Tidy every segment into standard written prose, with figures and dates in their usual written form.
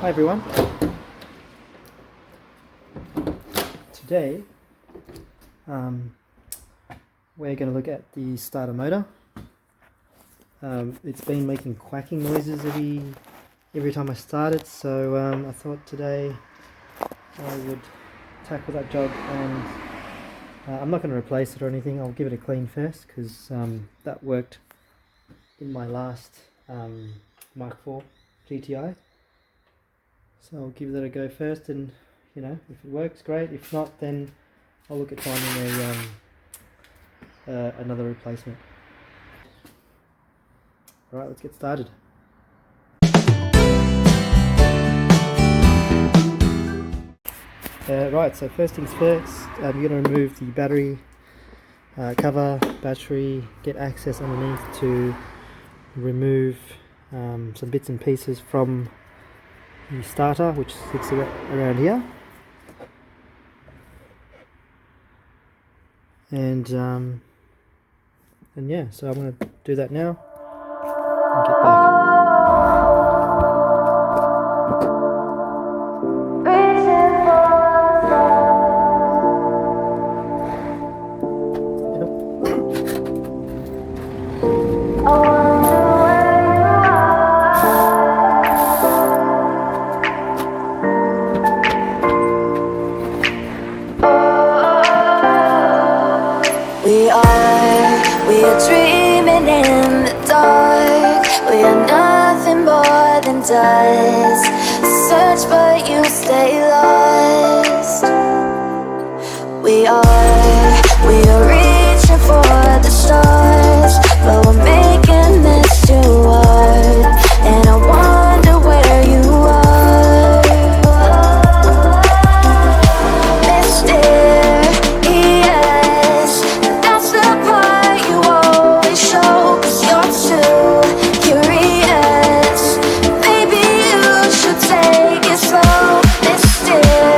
Hi everyone. Today we're going to look at the starter motor. It's been making quacking noises every time I start it, so I thought today I would tackle that job, and I'm not going to replace it or anything. I'll give it a clean first because that worked in my last MK4 GTI. So I'll give that a go first, and you know, if it works, great. If not, then I'll look at finding another replacement. Alright, let's get started. Right, so first things first, you're going to remove the battery cover, get access underneath to remove some bits and pieces from the starter, which sits around here. And yeah, so I'm going to do that now and get back. We are dreaming in the dark. We are nothing more than dust. Search but you stay lost. We are reaching for the stars, but we're making this too hard. And I wonder where you are, mysterious. That's the part you always show, 'cause you're too curious. Maybe you should take it slow, mysterious.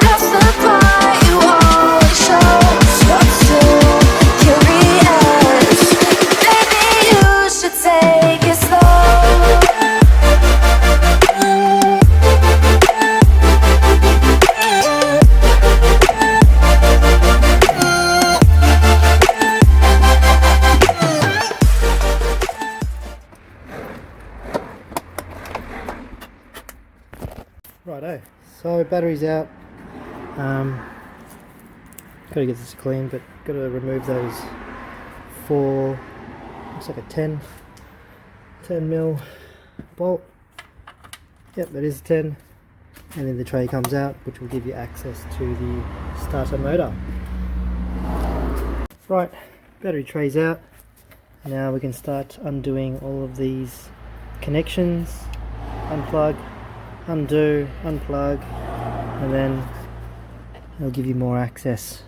That's the part you always show, 'cause you're too curious. Maybe you should take it slow. Righto, so battery's out. Gotta get this clean, but gotta remove those 4, looks like a 10 mil bolt. Yep, that is 10. And then the tray comes out, which will give you access to the starter motor. Right, battery tray's out. Now we can start undoing all of these connections. Unplug, undo, unplug, and then it'll give you more access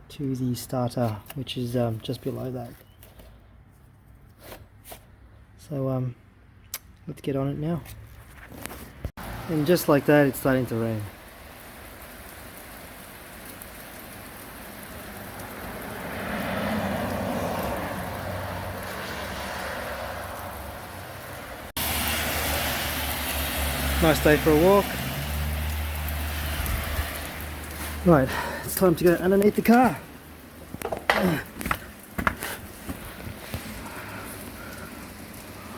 to the starter, which is just below that. So let's get on it now. And just like that, it's starting to rain. Nice day for a walk. Right, it's time to go underneath the car.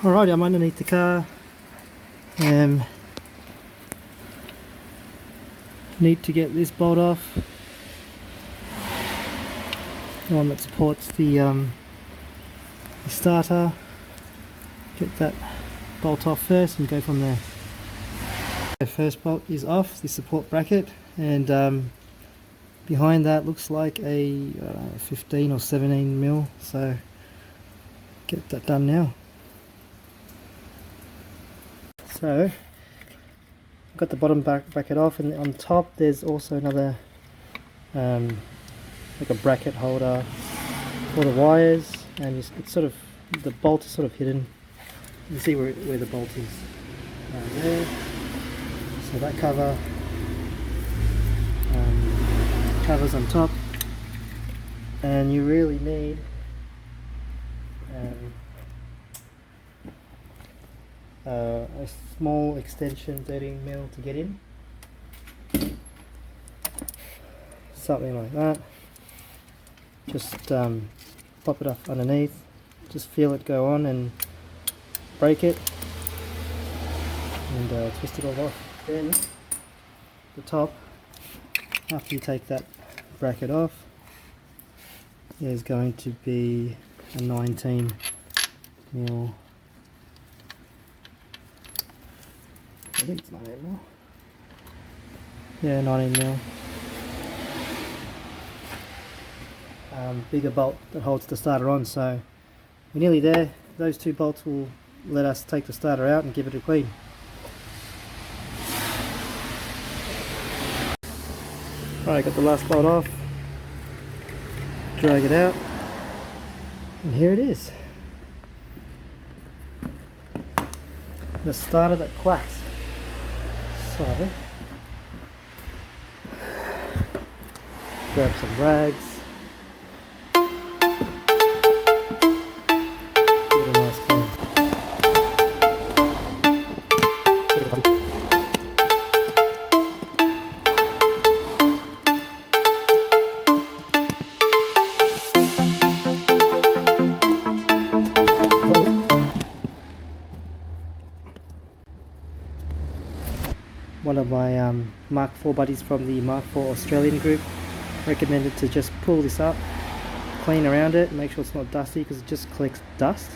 Alright, I'm underneath the car. Need to get this bolt off. The one that supports the starter. Get that bolt off first and go from there. The first bolt is off, the support bracket, and behind that looks like a 15 or 17 mil, so get that done now. So I've got the bottom bracket off, and on top there's also another like a bracket holder for the wires, and it's sort of, the bolt is sort of hidden. You can see where the bolt is right there. So that covers on top, and you really need a small extension 13mm to get in. Something like that. Just pop it up underneath, just feel it go on and break it, and twist it all off. Then the top, after you take that bracket off, there's going to be a 19mm. I think it's 19mm. Yeah, 19mm. Bigger bolt that holds the starter on, so we're nearly there. Those two bolts will let us take the starter out and give it a clean. Alright, got the last bolt off, drag it out, and here it is. The starter that quacks. So, grab some rags. One of my Mark 4 buddies from the Mark 4 Australian group recommended to just pull this up, clean around it, make sure it's not dusty, because it just collects dust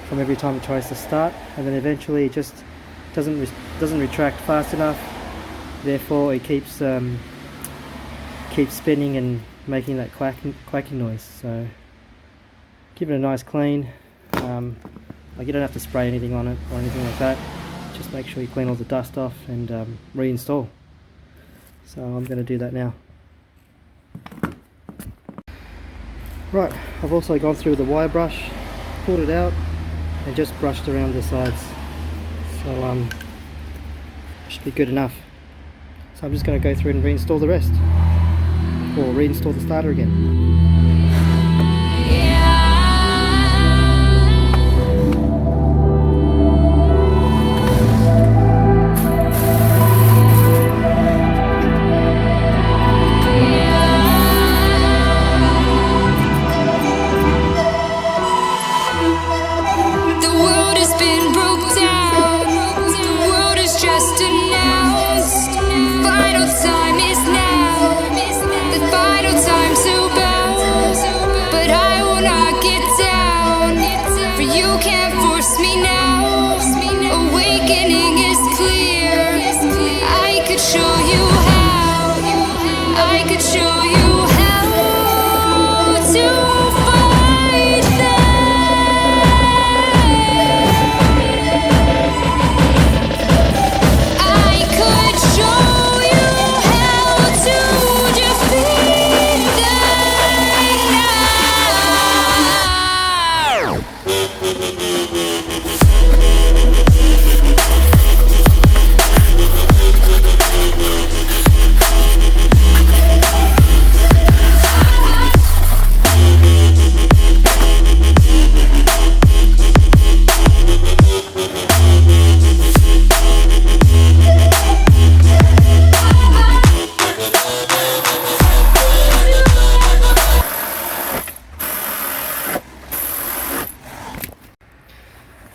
from every time it tries to start, and then eventually it just doesn't retract fast enough. Therefore, it keeps spinning and making that quacking noise. So give it a nice clean. Like, you don't have to spray anything on it or anything like that. Just make sure you clean all the dust off and reinstall. So I'm going to do that now. Right, I've also gone through the wire brush, pulled it out and just brushed around the sides. So should be good enough. So I'm just going to go through and reinstall the rest, or reinstall the starter again.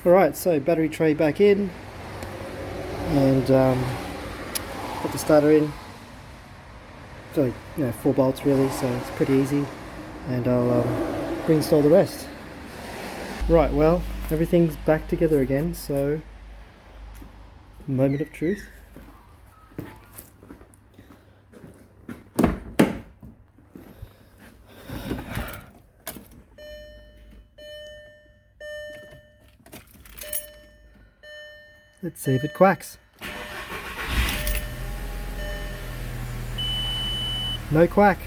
Alright, so battery tray back in, and put the starter in. So, 4 bolts really, so it's pretty easy, and I'll reinstall the rest. Right, well, everything's back together again, so moment of truth. Let's see if it quacks. No quack.